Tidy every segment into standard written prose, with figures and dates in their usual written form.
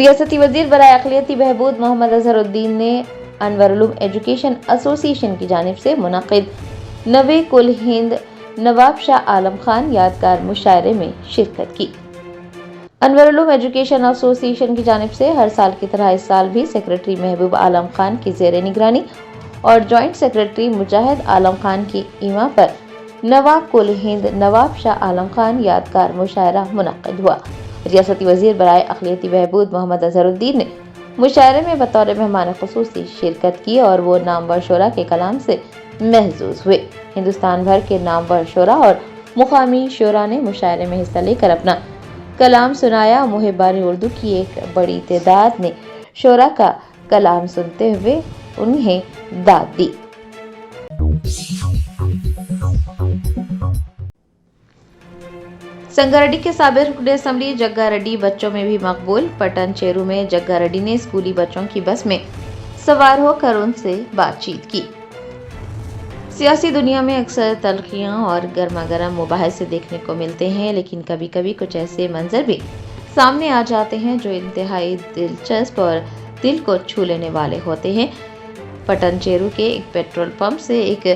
ریاستی وزیر برائے اقلیتی بہبود محمد اظہرالدین نے انور علوم ایجوکیشن ایسوسی ایشن کی جانب سے منعقد 90 کل ہند نواب شاہ عالم خان یادگار مشاعرے میں شرکت کی۔ انور علوم ایجوکیشن ایسوسی ایشن کی جانب سے ہر سال کی طرح اس سال بھی سیکریٹری محبوب عالم خان کی زیر نگرانی اور جوائنٹ سیکریٹری مجاہد عالم خان کی ایما پر 90 کل ہند نواب شاہ عالم خان یادگار مشاعرہ منعقد ہوا۔ ریاستی وزیر برائے اقلیتی بہبود محمد اظہرالدین نے مشاعرے میں بطور مہمان خصوصی شرکت کی اور وہ نامور شعراء کے کلام سے محظوظ ہوئے۔ ہندوستان بھر کے نامور شعراء اور مقامی شعراء نے مشاعرے میں حصہ لے کر اپنا کلام سنایا۔ محبان اردو کی ایک بڑی تعداد نے شعراء کا کلام سنتے ہوئے انہیں داد دی۔ سنگاریڈی کے سابق رکن اسمبلی جگا ریڈی بچوں میں بھی مقبول۔ پٹن چیرو میں جگا ریڈی نے اسکولی بچوں کی بس میں سوار ہو کر ان سے بات چیت کی۔ سیاسی دنیا میں اکثر تلخیاں اور گرما گرم مباحثے دیکھنے کو ملتے ہیں، لیکن کبھی کبھی کچھ ایسے منظر بھی سامنے آ جاتے ہیں جو انتہائی دلچسپ اور دل کو چھو لینے والے ہوتے ہیں۔ پٹن چیرو کے ایک پیٹرول پمپ سے ایک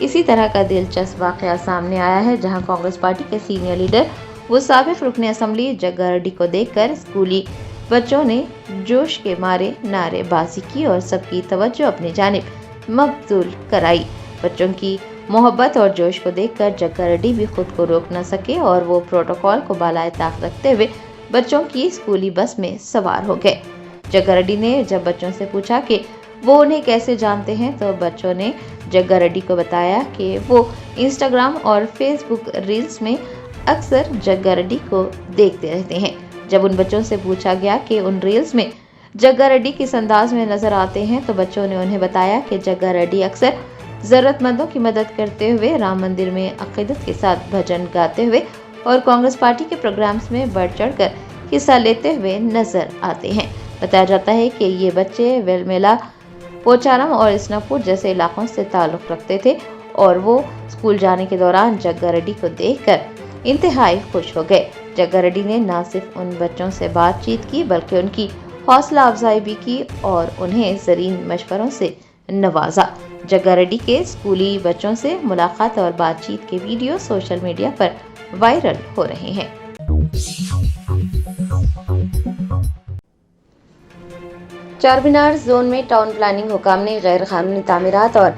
اسی طرح کا دلچسپ واقعہ سامنے آیا ہے، جہاں کانگریس پارٹی کے سینئر لیڈر وہ سابق رکن اسمبلی جگا ریڈی کو دیکھ کر اسکولی بچوں نے جوش کے مارے نعرے بازی کی اور سب کی توجہ اپنی جانب مبذول کرائی۔ بچوں کی محبت اور جوش کو دیکھ کر جگا ریڈی بھی خود کو روک نہ سکے اور وہ پروٹوکول کو بالائے طاق رکھتے ہوئے بچوں کی اسکولی بس میں سوار ہو گئے۔ جگا ریڈی نے جب بچوں سے پوچھا کہ وہ انہیں کیسے جانتے ہیں تو بچوں نے جگا ریڈی کو بتایا کہ وہ انسٹاگرام اور فیس بک ریلز میں اکثر جگا ریڈی کو دیکھتے رہتے ہیں۔ جب ان بچوں سے پوچھا گیا کہ ان ریلز میں جگا ریڈی کس انداز میں نظر آتے ہیں تو بچوں نے انہیں بتایا کہ جگا ریڈی اکثر ضرورت مندوں کی مدد کرتے ہوئے، رام مندر میں عقیدت کے ساتھ بھجن گاتے ہوئے اور کانگریس پارٹی کے پروگرامز میں بڑھ چڑھ کر حصہ لیتے ہوئے نظر آتے ہیں۔ بتایا جاتا ہے کہ یہ بچے ویلمیلا، پوچارم اور اسناپور جیسے علاقوں سے تعلق رکھتے تھے اور وہ اسکول جانے کے دوران جگا ریڈی کو دیکھ کر انتہائی خوش ہو گئے۔ جگا ریڈی نے نہ صرف ان بچوں سے بات چیت کی بلکہ ان کی حوصلہ افزائی بھی کی اور انہیں زرعی مشوروں سے نوازا۔ جگا ریڈی کے اسکولی بچوں سے ملاقات اور بات چیت کے ویڈیو سوشل میڈیا پر وائرل ہو رہے ہیں۔ چار مینار زون میں ٹاؤن پلاننگ حکام نے غیر قانونی تعمیرات اور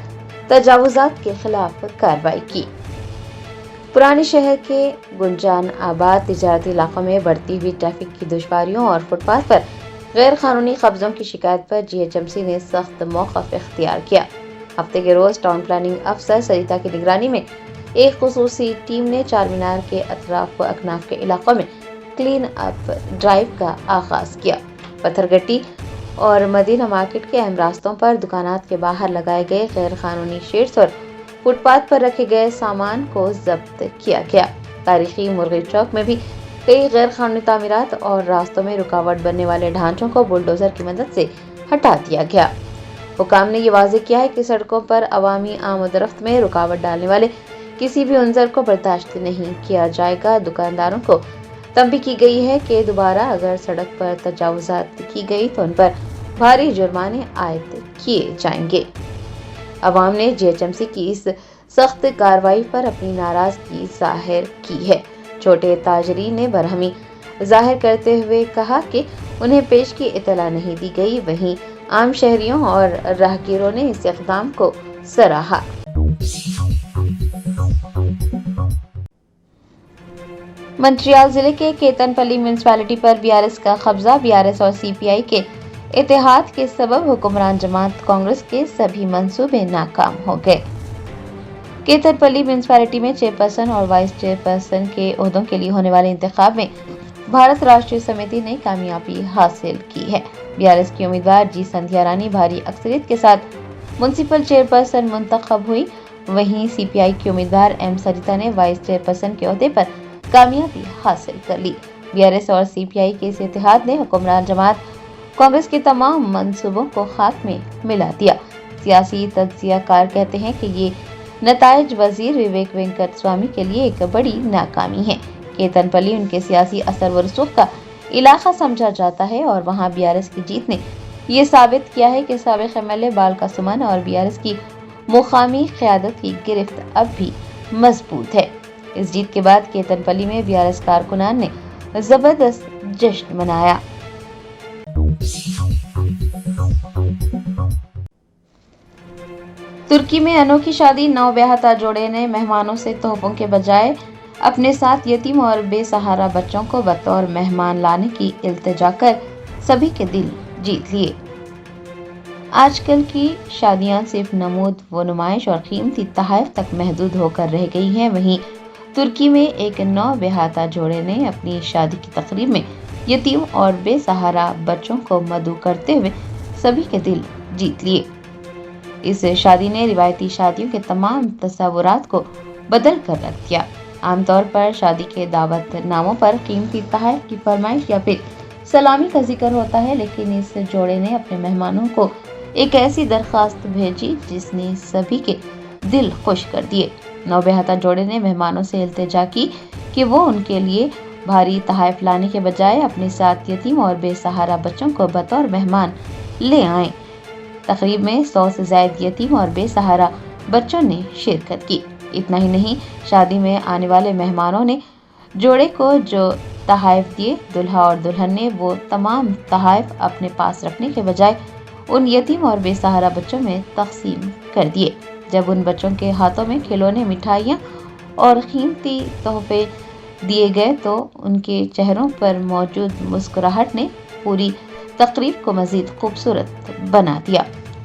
تجاوزات کے خلاف کارروائی کی۔ پرانے شہر کے گنجان آباد تجارتی علاقوں میں بڑھتی ہوئی ٹریفک کی دشواریوں اور فٹ پاتھ پر غیر قانونی قبضوں کی شکایت پر GHMC نے سخت موقف اختیار کیا۔ ہفتے کے روز ٹاؤن پلاننگ افسر سریتا کی نگرانی میں ایک خصوصی ٹیم نے چار مینار کے اطراف و اکناف کے علاقوں میں کلین اپ ڈرائیو کا آغاز کیا۔ پتھر گٹی اور مدینہ مارکیٹ کے اہم راستوں پر دکانات کے باہر لگائے گئے غیر قانونی شیڈز اور فٹ پاتھ پر رکھے گئے سامان کو ضبط کیا گیا۔ تاریخی مرغی چوک میں بھی کئی غیر قانونی تعمیرات اور راستوں میں رکاوٹ بننے والے ڈھانچوں کو بلڈوزر کی مدد سے ہٹا دیا گیا۔ حکام نے یہ واضح کیا ہے کہ سڑکوں پر عوامی آمد و رفت میں رکاوٹ ڈالنے والے کسی بھی عنصر کو برداشت نہیں کیا جائے گا۔ دکانداروں کو تنبیہ کی گئی ہے کہ دوبارہ اگر سڑک پر تجاوزات کی گئی تو ان پر بھاری جرمانے عائد کیے جائیں گے۔ عوام نے GHMC کی اس سخت کارروائی پر اپنی ناراضگی ظاہر کی ہے۔ چھوٹے تاجرین نے برہمی ظاہر کرتے ہوئے کہا کہ انہیں پیش کی اطلاع نہیں دی گئی، وہیں عام شہریوں اور راہگیروں نے اس اقدام کو سراہا۔ منچریال ضلع کے کیتن پلی میونسپلٹی پر BRS کا قبضہ۔ BRS اور CPI کے اتحاد کے سبب حکمران جماعت کانگریس کے سبھی منصوبے ناکام ہو گئے۔ کیتن پلی میونسپلٹی میں چیئرپرسن اور وائس چیئرپرسن کے عہدوں کے لیے ہونے والے انتخاب میں بھارت راشٹریہ سمیتی نے کامیابی حاصل کی ہے۔ BRS کی امیدوار جی سندھیا رانی بھاری اکثریت کے ساتھ میونسپل چیئرپرسن منتخب ہوئی، وہیں CPI کی امیدوار M سریتا نے وائس چیئرپرسن کے عہدے پر کامیابی حاصل کر لی۔ BRS اور CPI کے اس اتحاد نے حکمران جماعت کانگریس کے تمام منصوبوں کو خاک میں ملا دیا۔ سیاسی تجزیہ کار کہتے ہیں کہ یہ نتائج وزیر وویک وینکٹ سوامی کے لیے ایک بڑی ناکامی ہے۔ کیتن پلی ان کے سیاسی اثر و رسوخ کا علاقہ سمجھا جاتا ہے اور وہاں BRS کی جیت نے یہ ثابت کیا ہے کہ سابق MLA بالکا سمن اور BRS کی مقامی قیادت کی گرفت اب بھی مضبوط ہے۔ اس جیت کے بعد کیتن پلی میں BRS کارکنان نے زبردست جشن منایا۔ ترکی میں انوکھی شادی، نوبیاہتا جوڑے نے مہمانوں سے تحفوں کے بجائے اپنے ساتھ یتیم اور بے سہارا بچوں کو بطور مہمان لانے کی التجا کر سبھی کے دل جیت لیے۔ آج کل کی شادیاں صرف نمود و نمائش اور قیمتی تحائف تک محدود ہو کر رہ گئی ہیں، وہیں ترکی میں ایک نوبیاہتا جوڑے نے اپنی شادی کی تقریب میں یتیم اور بے سہارا بچوں کو مدعو کرتے ہوئے سبھی کے دل جیت لیے۔ اس شادی نے روایتی شادیوں کے تمام تصورات کو بدل کر رکھ دیا۔ عام طور پر شادی کے دعوت ناموں پر قیمتی تحائف کی فرمائش یا پھر سلامی کا ذکر ہوتا ہے، لیکن اس جوڑے نے اپنے مہمانوں کو ایک ایسی درخواست بھیجی جس نے سبھی کے دل خوش کر دیے۔ نوبیاہتا جوڑے نے مہمانوں سے التجا کی کہ وہ ان کے لیے بھاری تحائف لانے کے بجائے اپنے ساتھ یتیم اور بے سہارا بچوں کو بطور مہمان لے آئیں۔ تقریب میں 100 سے زائد یتیم اور بے سہارا بچوں نے شرکت کی۔ اتنا ہی نہیں، شادی میں آنے والے مہمانوں نے جوڑے کو جو تحائف دیے، دلہا اور دلہن نے وہ تمام تحائف اپنے پاس رکھنے کے بجائے ان یتیم اور بے سہارا بچوں میں تقسیم کر دیے۔ جب ان بچوں کے ہاتھوں میں کھلونے، مٹھائیاں اور قیمتی تحفے دیے گئے تو ان کے چہروں پر موجود مسکراہٹ نے پوری تقریب کو مزید خوبصورت بنا دیا۔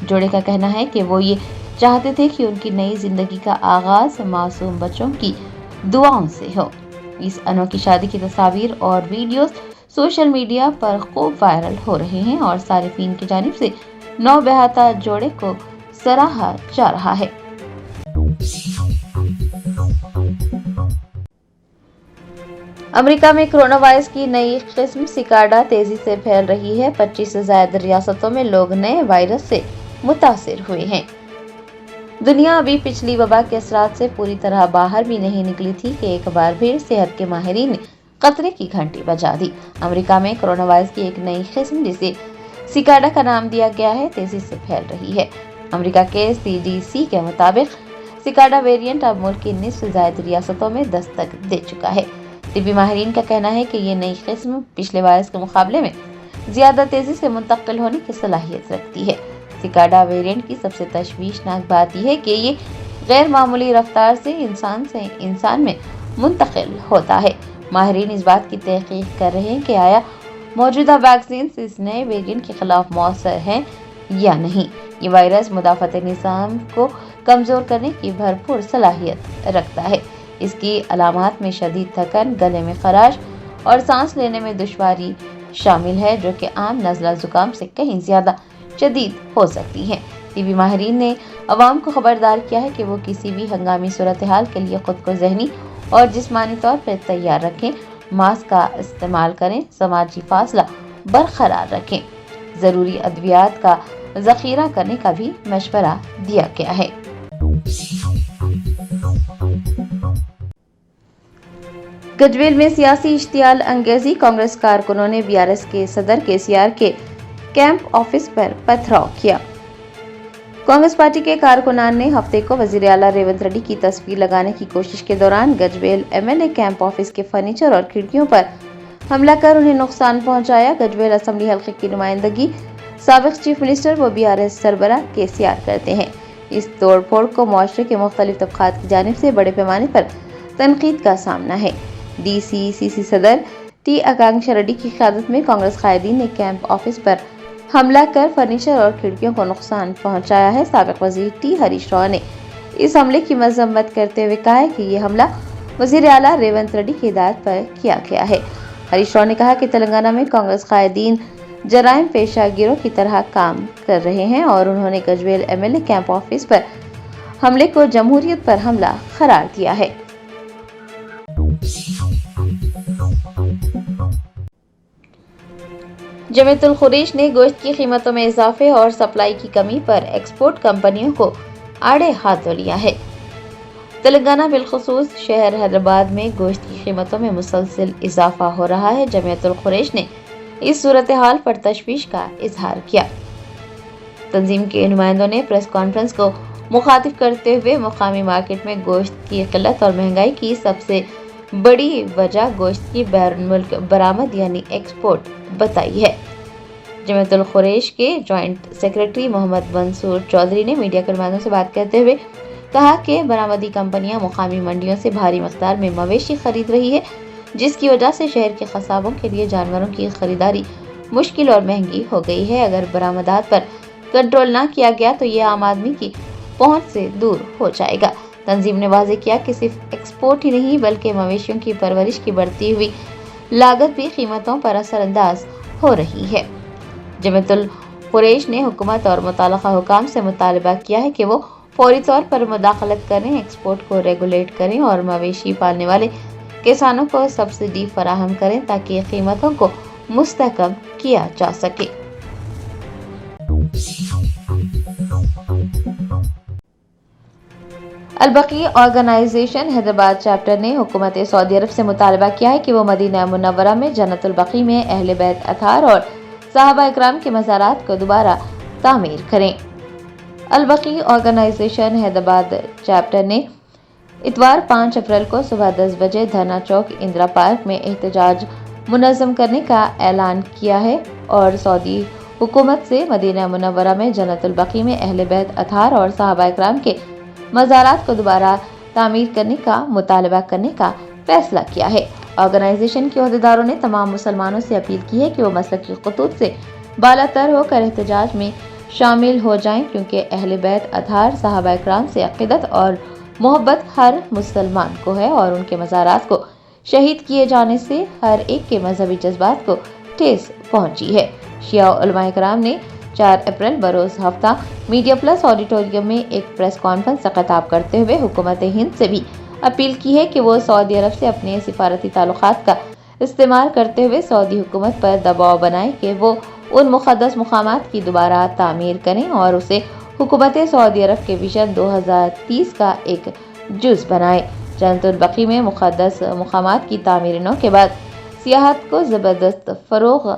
جوڑے کا کہنا ہے کہ وہ یہ چاہتے تھے کہ ان کی نئی زندگی کا آغاز معصوم بچوں کی دعاؤں سے ہو۔ اس انوکھی شادی کی تصاویر اور ویڈیوز سوشل میڈیا پر خوب وائرل ہو رہے ہیں اور صارفین کی جانب سے نوبیاہتا جوڑے کو سراہا جا رہا ہے۔ امریکہ میں کرونا وائرس کی نئی قسم سکاڈا تیزی سے پھیل رہی ہے۔ 25 سے زائد ریاستوں میں لوگ نئے وائرس سے متاثر ہوئے ہیں۔ دنیا ابھی پچھلی وبا کے اثرات سے پوری طرح باہر بھی نہیں نکلی تھی کہ ایک بار پھر صحت کے ماہرین نے خطرے کی گھنٹی بجا دی۔ امریکہ میں کرونا وائرس کی ایک نئی قسم جسے سکاڈا کا نام دیا گیا ہے، تیزی سے پھیل رہی ہے۔ امریکہ کے CDC کے مطابق سکاڈا ویرینٹ اب ملک کی 19 سے زائد ریاستوں میں دستک دے چکا ہے۔ طبی ماہرین کا کہنا ہے کہ یہ نئی قسم پچھلے وائرس کے مقابلے میں زیادہ تیزی سے منتقل ہونے کی صلاحیت رکھتی ہے۔ سکاڈا ویرینٹ کی سب سے تشویشناک بات یہ ہے کہ یہ غیر معمولی رفتار سے انسان میں منتقل ہوتا ہے۔ ماہرین اس بات کی تحقیق کر رہے ہیں کہ آیا موجودہ ویکسینز اس نئے ویرینٹ کے خلاف مؤثر ہیں یا نہیں۔ یہ وائرس مدافعت نظام کو کمزور کرنے کی بھرپور صلاحیت رکھتا ہے۔ اس کی علامات میں شدید تھکن، گلے میں خراش اور سانس لینے میں دشواری شامل ہے، جو کہ عام نزلہ زکام سے کہیں زیادہ شدید ہو سکتی ہیں۔ طبی ماہرین نے عوام کو خبردار کیا ہے کہ وہ کسی بھی ہنگامی صورتحال کے لیے خود کو ذہنی اور جسمانی طور پر تیار رکھیں، ماسک کا استعمال کریں، سماجی فاصلہ برقرار رکھیں۔ ضروری ادویات کا ذخیرہ کرنے کا بھی مشورہ دیا گیا ہے۔ گجویل میں سیاسی اشتعال انگیزی، کانگریس کارکنوں نے BRS کے صدر KCR کے کیمپ آفس پر پتھراؤ کیا۔ کانگریس پارٹی کے کارکنان نے ہفتے کو وزیر اعلیٰ ریونت ریڈی کی تصویر لگانے کی کوشش کے دوران گجویل MLA کیمپ آفس کے فرنیچر اور کھڑکیوں پر حملہ کر انہیں نقصان پہنچایا۔ گجویل اسمبلی حلقے کی نمائندگی سابق چیف منسٹر و BRS سربراہ KCR کرتے ہیں۔ اس توڑ پھوڑ کو معاشرے کے مختلف طبقات کی جانب سے بڑے پیمانے پر تنقید کا سامنا ہے۔ DCCC صدر T آکانکشا ریڈی کی قیادت میں کانگریس قائدین نے کیمپ آفس پر حملہ کر فرنیچر اور کھڑکیوں کو نقصان پہنچایا ہے۔ سابق وزیر T ہریش راؤ نے اس حملے کی مذمت کرتے ہوئے کہا ہے کہ یہ حملہ وزیر اعلیٰ ریونت ریڈی کی ہدایت پر کیا گیا ہے۔ ہریش راؤ نے کہا کہ تلنگانہ میں کانگریس قائدین جرائم پیشہ گیروں کی طرح کام کر رہے ہیں اور انہوں نے گجویل MLA کیمپ آفس پر حملے کو جمہوریت پر حملہ قرار دیا ہے۔ جمیعت الخریش نے گوشت کی قیمتوں میں اضافے اور سپلائی کی کمی پر ایکسپورٹ کمپنیوں کو آڑے ہاتھوں لیا ہے۔ تلنگانہ بالخصوص شہر حیدرآباد میں گوشت کی قیمتوں میں مسلسل اضافہ ہو رہا ہے۔ جمعیت القریش نے اس صورتحال پر تشویش کا اظہار کیا۔ تنظیم کے نمائندوں نے پریس کانفرنس کو مخاطب کرتے ہوئے مقامی مارکیٹ میں گوشت کی قلت اور مہنگائی کی سب سے بڑی وجہ گوشت کی بیرون ملک برآمد یعنی ایکسپورٹ بتائی ہے۔ جمعیت القریش کے جوائنٹ سیکرٹری محمد منصور چودھری نے میڈیا کے نمائندوں سے بات کرتے ہوئے کہا کہ برآمدی کمپنیاں مقامی منڈیوں سے بھاری مقدار میں مویشی خرید رہی ہے، جس کی وجہ سے شہر کے قصابوں کے لیے جانوروں کی خریداری مشکل اور مہنگی ہو گئی ہے۔ اگر برآمدات پر کنٹرول نہ کیا گیا تو یہ عام آدمی کی پہنچ سے دور ہو جائے گا۔ تنظیم نے واضح کیا کہ صرف ایکسپورٹ ہی نہیں بلکہ مویشیوں کی پرورش کی بڑھتی ہوئی لاگت بھی قیمتوں پر اثر انداز ہو رہی ہے۔ جمعیت القریش نے حکومت اور متعلقہ حکام سے مطالبہ کیا ہے کہ وہ فوری طور پر مداخلت کریں، ایکسپورٹ کو ریگولیٹ کریں اور مویشی پالنے والے کسانوں کو سبسڈی فراہم کریں تاکہ قیمتوں کو مستحکم کیا جا سکے۔ البقیع آرگنائزیشن حیدرآباد چیپٹر نے حکومت سعودی عرب سے مطالبہ کیا ہے کہ وہ مدینہ منورہ میں جنت البقیع میں اہل بیت اطہار اور صحابہ اکرام کے مزارات کو دوبارہ تعمیر کریں۔ البقیع آرگنائزیشن حیدرآباد چیپٹر نے اتوار 5 اپریل کو صبح 10 بجے دھرنا چوک اندرا پارک میں احتجاج منظم کرنے کا اعلان کیا ہے اور سعودی حکومت سے مدینہ منورہ میں جنت البقیع میں اہل بیت اطہار اور صحابہ اکرام کے مزارات کو دوبارہ تعمیر کرنے کا مطالبہ کرنے کا فیصلہ کیا ہے۔ آرگنائزیشن کے عہدیداروں نے تمام مسلمانوں سے اپیل کی ہے کہ وہ مسلکی خطوط سے بالاتر ہو کر احتجاج میں شامل ہو جائیں، کیونکہ اہل بیت اطہار صحابہ اکرام سے عقیدت اور محبت ہر مسلمان کو ہے اور ان کے مزارات کو شہید کیے جانے سے ہر ایک کے مذہبی جذبات کو ٹھیس پہنچی ہے۔ شیعہ علماء کرام نے 4 اپریل بروز ہفتہ میڈیا پلس آڈیٹوریم میں ایک پریس کانفرنس سے خطاب کرتے ہوئے حکومت ہند سے بھی اپیل کی ہے کہ وہ سعودی عرب سے اپنے سفارتی تعلقات کا استعمال کرتے ہوئے سعودی حکومت پر دباؤ بنائے کہ وہ ان مقدس مقامات کی دوبارہ تعمیر کریں اور اسے حکومت سعودی عرب کے ویژن 2030 کا ایک جز بنائے۔ جنت البقیع میں مقدس مقامات کی تعمیر نو کے بعد سیاحت کو زبردست فروغ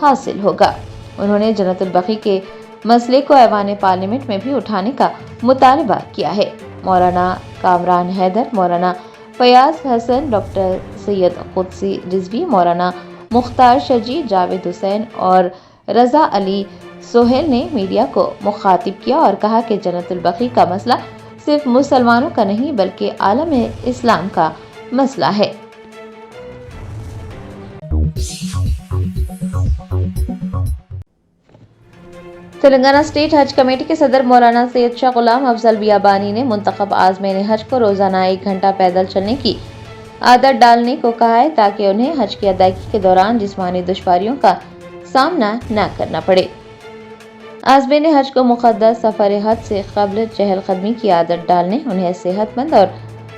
حاصل ہوگا۔ انہوں نے جنت البقیع کے مسئلے کو ایوان پارلیمنٹ میں بھی اٹھانے کا مطالبہ کیا ہے۔ مولانا کامران حیدر، مولانا فیاض حسن، ڈاکٹر سید قدسی رضوی، مولانا مختار شجی، جاوید حسین اور رضا علی سہیل نے میڈیا کو مخاطب کیا اور کہا کہ جنت البقیع کا مسئلہ صرف مسلمانوں کا نہیں بلکہ عالم اسلام کا مسئلہ ہے۔ تلنگانہ اسٹیٹ حج کمیٹی کے صدر مولانا سید شاہ غلام افضل بیابانی نے منتخب عازمین حج کو روزانہ 1 گھنٹہ پیدل چلنے کی عادت ڈالنے کو کہا ہے تاکہ انہیں حج کی ادائیگی کے دوران جسمانی دشواریوں کا سامنا نہ کرنا پڑے۔ عازمین حج کو مقدس سفر حج سے قبل چہل قدمی کی عادت ڈالنے، انہیں صحت مند اور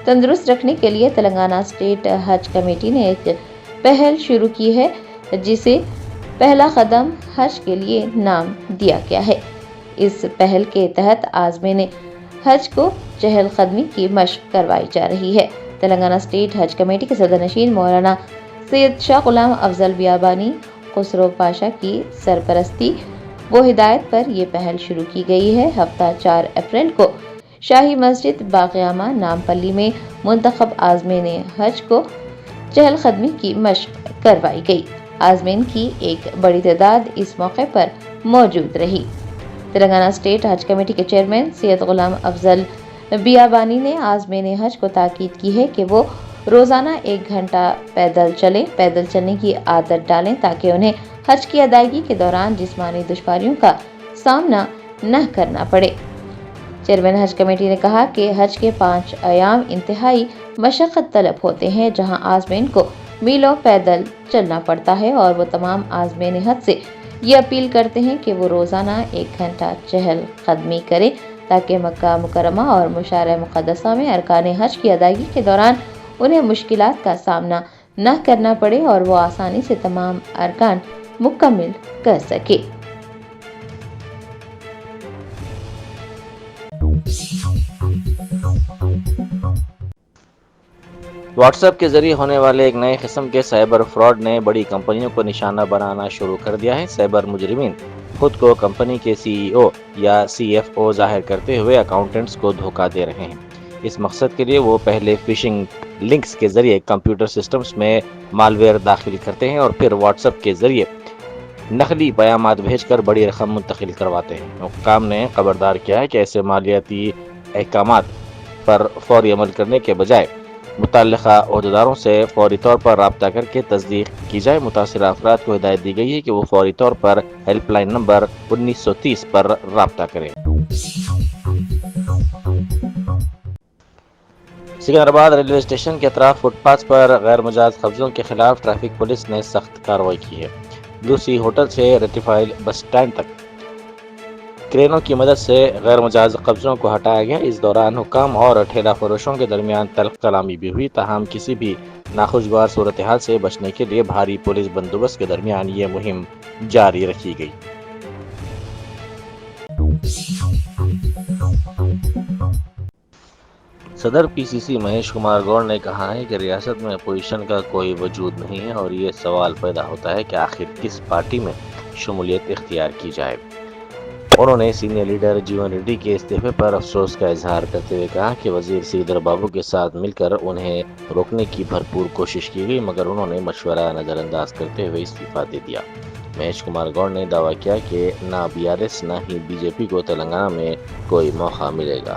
تندرست رکھنے کے لیے تلنگانہ اسٹیٹ حج کمیٹی نے ایک پہل شروع کی ہے جسے پہلا قدم حج کے لیے نام دیا گیا ہے۔ اس پہل کے تحت عازمین حج کو چہل قدمی کی مشق کروائی جا رہی ہے۔ تلنگانہ اسٹیٹ حج کمیٹی کے صدر نشین مولانا سید شاہ غلام افضل بیابانی خسرو پاشا کی سرپرستی و ہدایت پر یہ پہل شروع کی گئی ہے۔ ہفتہ 4 اپریل کو شاہی مسجد باقیامہ نامپلی میں منتخب عازمین حج کو چہل قدمی کی مشق کروائی گئی۔ عازمین کی ایک بڑی تعداد اس موقع پر موجود رہی۔ تلنگانہ اسٹیٹ حج کمیٹی کے چیئرمین سید غلام افضل بیابانی نے عازمین حج کو تاکید کی ہے کہ وہ روزانہ 1 گھنٹہ پیدل چلیں، پیدل چلنے کی عادت ڈالیں تاکہ انہیں حج کی ادائیگی کے دوران جسمانی دشواریوں کا سامنا نہ کرنا پڑے۔ چیئرمین حج کمیٹی نے کہا کہ حج کے 5 ایام انتہائی مشقت طلب ہوتے ہیں جہاں عازمین کو میلوں پیدل چلنا پڑتا ہے اور وہ تمام عازمین حج سے یہ اپیل کرتے ہیں کہ وہ روزانہ 1 گھنٹہ چہل قدمی کریں تاکہ مکہ مکرمہ اور مشعر مقدسہ میں ارکان حج کی ادائیگی کے دوران انہیں مشکلات کا سامنا نہ کرنا پڑے اور وہ آسانی سے تمام ارکان مکمل کر سکے۔ واٹس ایپ کے ذریعے ہونے والے ایک نئے قسم کے سائبر فراڈ نے بڑی کمپنیوں کو نشانہ بنانا شروع کر دیا ہے۔ سائبر مجرمین خود کو کمپنی کے سی ای او یا سی ایف او ظاہر کرتے ہوئے اکاؤنٹنٹس کو دھوکہ دے رہے ہیں۔ اس مقصد کے لیے وہ پہلے فشنگ لنکس کے ذریعے کمپیوٹر سسٹمز میں مالویئر داخل کرتے ہیں اور پھر واٹس ایپ کے ذریعے نقلی پیغامات بھیج کر بڑی رقم منتقل کرواتے ہیں۔ حکام نے خبردار کیا ہے کہ ایسے مالیاتی احکامات پر فوری عمل کرنے کے بجائے متعلقہ عہدیداروں سے فوری طور پر رابطہ کر کے تصدیق کی جائے۔ متاثرہ افراد کو ہدایت دی گئی ہے کہ وہ فوری طور پر ہیلپ لائن نمبر 1930 پر رابطہ کریں۔ سکندرآباد ریلوے اسٹیشن کے اطراف فٹ پاتھ پر غیر مجاز قبضوں کے خلاف ٹریفک پولیس نے سخت کارروائی کی ہے۔ لوسی ہوٹل سے ریٹیفائل بس سٹینڈ تک کرینوں کی مدد سے غیر مجاز قبضوں کو ہٹایا گیا۔ اس دوران حکام اور ٹھیلا فروشوں کے درمیان تلخ کلامی بھی ہوئی، تاہم کسی بھی ناخوشگوار صورتحال سے بچنے کے لیے بھاری پولیس بندوبست کے درمیان یہ مہم جاری رکھی گئی۔ صدر پی سی سی مہیش کمار گوڑ نے کہا ہے کہ ریاست میں اپوزیشن کا کوئی وجود نہیں ہے اور یہ سوال پیدا ہوتا ہے کہ آخر کس پارٹی میں شمولیت اختیار کی جائے۔ انہوں نے سینئر لیڈر جیون ریڈی کے استعفے پر افسوس کا اظہار کرتے ہوئے کہا کہ وزیر سریدر بابو کے ساتھ مل کر انہیں روکنے کی بھرپور کوشش کی گئی، مگر انہوں نے مشورہ نظر انداز کرتے ہوئے استعفیٰ دے دیا۔ مہیش کمار گوڑ نے دعویٰ کیا کہ نہ بی آر ایس نہ ہی بی جے پی کو تلنگانہ میں کوئی موقع ملے گا۔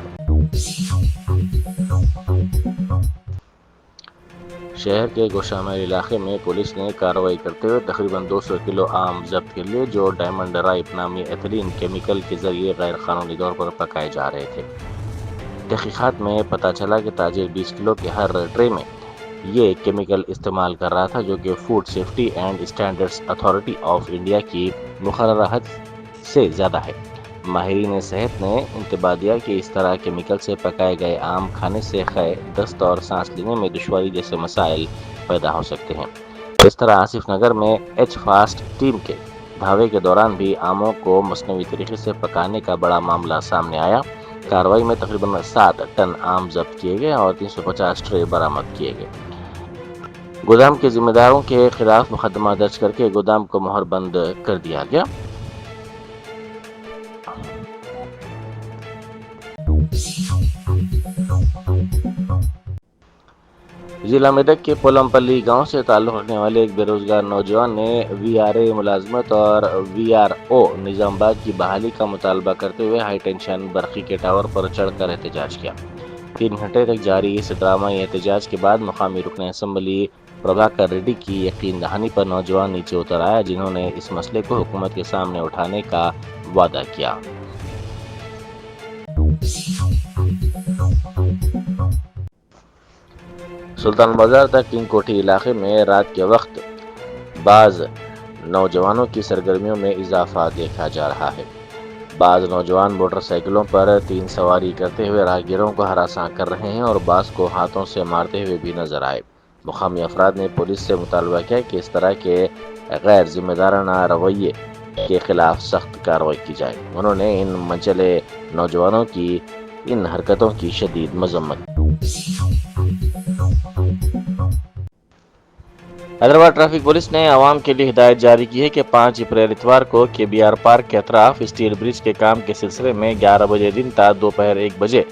شہر کے گوشامل علاقے میں پولیس نے کارروائی کرتے ہوئے تقریباً 200 کلو آم ضبط کر لیے، جو ڈائمنڈ رائپ نامی ایتھلین کیمیکل کے ذریعے غیر قانونی طور پر پکائے جا رہے تھے۔ تحقیقات میں پتہ چلا کہ تاجر 20 کلو کے ہر ٹرے میں یہ کیمیکل استعمال کر رہا تھا، جو کہ food safety and standards authority of India کی مقررہ حد سے زیادہ ہے۔ ماہرین صحت نے انتباہ دیا کہ اس طرح کیمیکل سے پکائے گئے آم کھانے سے قے، دست اور سانس لینے میں دشواری جیسے مسائل پیدا ہو سکتے ہیں۔ اس طرح آصف نگر میں ایچ فاسٹ ٹیم کے دھاوے کے دوران بھی آموں کو مصنوعی طریقے سے پکانے کا بڑا معاملہ سامنے آیا۔ کارروائی میں تقریباً 7 ٹن آم ضبط کیے گئے اور 350 ٹرے برآمد کیے گئے۔ گودام کے ذمہ داروں کے خلاف مقدمہ درج کر کے گودام کو مہر بند کر دیا گیا۔ ضلع میدک کے پولم پلی گاؤں سے تعلق رکھنے والے ایک بے روزگار نوجوان نے وی آر اے ملازمت اور وی آر او نظام آباد کی بحالی کا مطالبہ کرتے ہوئے ہائی ٹینشن برقی کے ٹاور پر چڑھ کر احتجاج کیا۔ 3 گھنٹے تک جاری اس ڈرامائی احتجاج کے بعد مقامی رکن اسمبلی پربھاکر ریڈی کی یقین دہانی پر نوجوان نیچے اتر آیا، جنہوں نے اس مسئلے کو حکومت کے سامنے اٹھانے کا وعدہ کیا۔ سلطان بازار تک کنگ کوٹھی علاقے میں رات کے وقت بعض نوجوانوں کی سرگرمیوں میں اضافہ دیکھا جا رہا ہے۔ بعض نوجوان موٹر سائیکلوں پر 3 سواری کرتے ہوئے راہگیروں کو ہراساں کر رہے ہیں اور بعض کو ہاتھوں سے مارتے ہوئے بھی نظر آئے۔ مقامی افراد نے پولیس سے مطالبہ کیا کہ اس طرح کے غیر ذمہ دارانہ رویے کے خلاف سخت کارروائی کی جائے۔ انہوں نے ان منچلے نوجوانوں کی ان حرکتوں کی شدید مذمت کی۔ حیدرآباد ٹریفک پولیس نے عوام کے لیے ہدایت جاری کی ہے کہ 5 اپریل اتوار کو کے بی آر پارک کے اطراف اسٹیل برج کے کام کے سلسلے میں 11 بجے دن تا دوپہر 1 بجے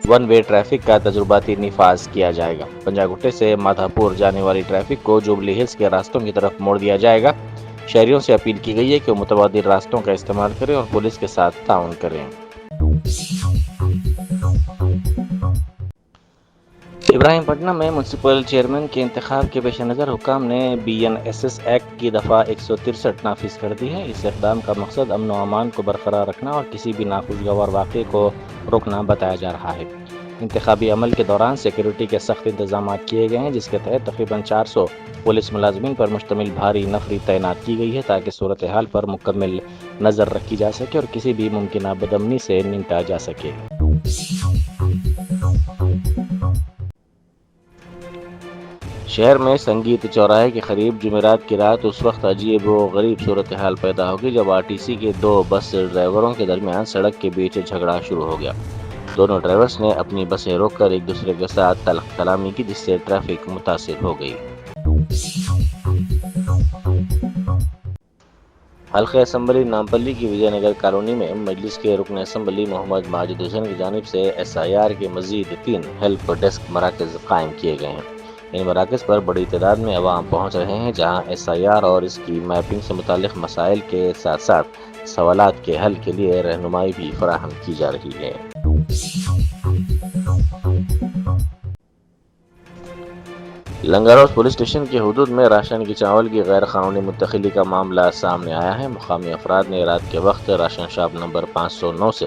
ون وے ٹریفک کا تجرباتی نفاذ کیا جائے گا۔ پنجاگٹے سے مادھا پور جانے والی ٹریفک کو جوبلی ہلز کے راستوں کی طرف موڑ دیا جائے گا۔ شہریوں سے اپیل کی گئی ہے کہ وہ متبادل راستوں کا استعمال کریں اور پولیس کے ساتھ تعاون کریں۔ ابراہیم پٹنم میں میونسپل چیئرمین کے انتخاب کے پیش نظر حکام نے B N S S act کی دفعہ 163 نافذ کر دی ہے۔ اس اقدام کا مقصد امن و امان کو برقرار رکھنا اور کسی بھی ناخوشگوار واقعے کو روکنا بتایا جا رہا ہے۔ انتخابی عمل کے دوران سیکیورٹی کے سخت انتظامات کیے گئے ہیں، جس کے تحت تقریباً 400 پولیس ملازمین پر مشتمل بھاری نفری تعینات کی گئی ہے تاکہ صورتحال پر مکمل نظر رکھی جا سکے اور کسی بھی ممکنہ بدامنی سے نمٹا جا سکے۔ شہر میں سنگیت چوراہے کے قریب جمعرات کی رات اس وقت عجیب و غریب صورتحال پیدا ہوگی جب آر ٹی سی کے 2 بس ڈرائیوروں کے درمیان سڑک کے بیچ جھگڑا شروع ہو گیا۔ دونوں ڈرائیورز نے اپنی بسیں روک کر ایک دوسرے کے ساتھ تلخ کلامی کی، جس سے ٹریفک متاثر ہو گئی۔ حلقہ اسمبلی نامپلی کی وجے نگر کالونی میں مجلس کے رکن اسمبلی محمد ماجد حسین کی جانب سے SIR کے مزید 3 ہیلپ ڈیسک مراکز قائم کیے گئے ہیں۔ ان مراکز پر بڑی تعداد میں عوام پہنچ رہے ہیں، جہاں SIR اور اس کی میپنگ سے متعلق مسائل کے ساتھ ساتھ سوالات کے حل کے لیے رہنمائی بھی فراہم کی جا رہی ہے۔ لنگر ہاؤس پولیس اسٹیشن کے حدود میں راشن کی چاول کی غیر قانونی منتقلی کا معاملہ سامنے آیا ہے۔ مقامی افراد نے رات کے وقت راشن شاپ نمبر 509 سے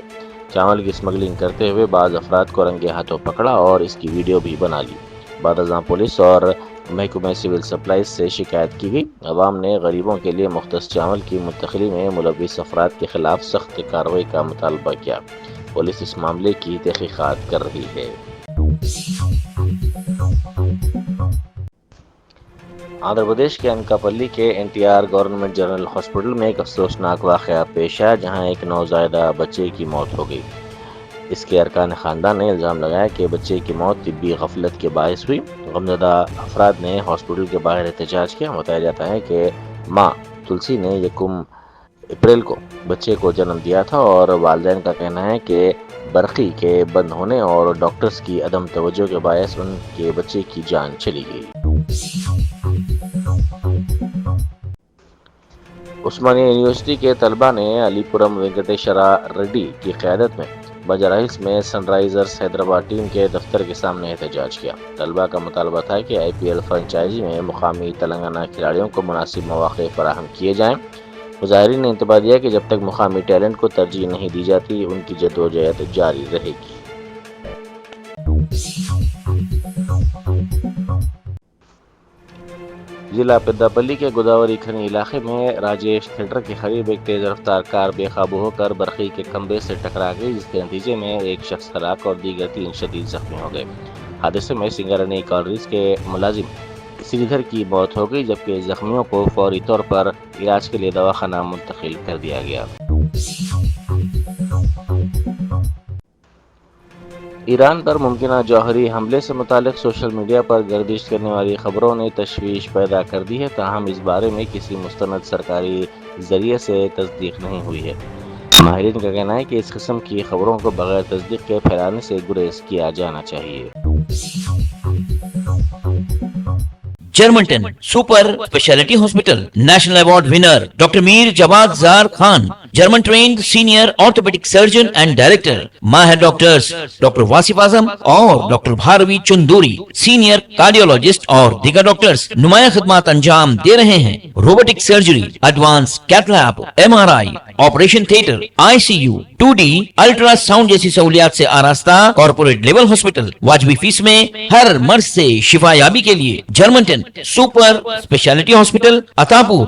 چاول کی اسمگلنگ کرتے ہوئے بعض افراد کو رنگے ہاتھوں پکڑا اور اس کی ویڈیو بھی بنا لی۔ بعد ازاں پولیس اور محکمہ سول سپلائز سے شکایت کی گئی۔ عوام نے غریبوں کے لیے مختص چاول کی منتقلی میں ملوث افراد کے خلاف سخت کارروائی کا مطالبہ کیا۔ پولیس اس معاملے کی تحقیقات کر رہی ہے۔ آندھرا پردیش کے انکاپلی کے NTR گورنمنٹ جنرل ہاسپٹل میں ایک افسوسناک واقعہ پیش آیا، جہاں ایک نوزائیدہ بچے کی موت ہو گئی۔ اس کے ارکان خاندان نے الزام لگایا کہ بچے کی موت طبی غفلت کے باعث ہوئی۔ غمزدہ افراد نے ہاسپٹل کے باہر احتجاج کیا۔ بتایا جاتا ہے کہ ماں تلسی نے 1 اپریل کو بچے کو جنم دیا تھا اور والدین کا کہنا ہے کہ برقی کے بند ہونے اور ڈاکٹرز کی عدم توجہ کے باعث ان کے بچے کی جان چلی گئی۔ عثمانیہ یونیورسٹی کے طلبہ نے علی پورم وینکٹیشورا ریڈی کی قیادت میں بنجارہ ہلز میں سن رائزرز حیدرآباد ٹیم کے دفتر کے سامنے احتجاج کیا۔ طلبہ کا مطالبہ تھا کہ IPL فرنچائزی میں مقامی تلنگانہ کھلاڑیوں کو مناسب مواقع فراہم کیے جائیں۔ مظاہرین نے انتباہ دیا کہ جب تک مقامی ٹیلنٹ کو ترجیح نہیں دی جاتی، ان کی جدوجہد جاری رہے گی۔ ضلع پیداپلی کے گوداوری کھنی علاقے میں راجیش تھیٹر کے قریب ایک تیز رفتار کار بے قابو ہو کر برقی کے کھمبے سے ٹکرا گئی، جس کے نتیجے میں ایک شخص ہلاک اور دیگر 3 شدید زخمی ہو گئے۔ حادثے میں سنگرانی کالریز کے ملازم سری دھر کی موت ہو گئی، جبکہ زخمیوں کو فوری طور پر علاج کے لیے دواخانہ منتقل کر دیا گیا۔ ایران پر ممکنہ جوہری حملے سے متعلق سوشل میڈیا پر گردش کرنے والی خبروں نے تشویش پیدا کر دی ہے، تاہم اس بارے میں کسی مستند سرکاری ذریعے سے تصدیق نہیں ہوئی ہے۔ ماہرین کا کہنا ہے کہ اس قسم کی خبروں کو بغیر تصدیق کے پھیلانے سے گریز کیا جانا چاہیے۔ جرمنٹن super speciality hospital national award winner doctor Mir Jawad Zar Khan, German trained senior orthopaedic surgeon and director, ماہر ڈاکٹرز ڈاکٹر واصف اعظم اور doctor Bharavi Chanduri, senior cardiologist اور دیگر ڈاکٹرز نمایاں خدمات انجام دے رہے ہیں۔ Robotic surgery, advance cath lab, MRI، operation theatre, ICU، 2D ultrasound جیسی سہولیات سے آراستہ کارپوریٹ لیول ہاسپٹل، واجبی فیس میں ہر مرض سے شفا یابی کے لیے جرمنٹن سپر اسپیشلٹی ہاسپٹل، عطاپور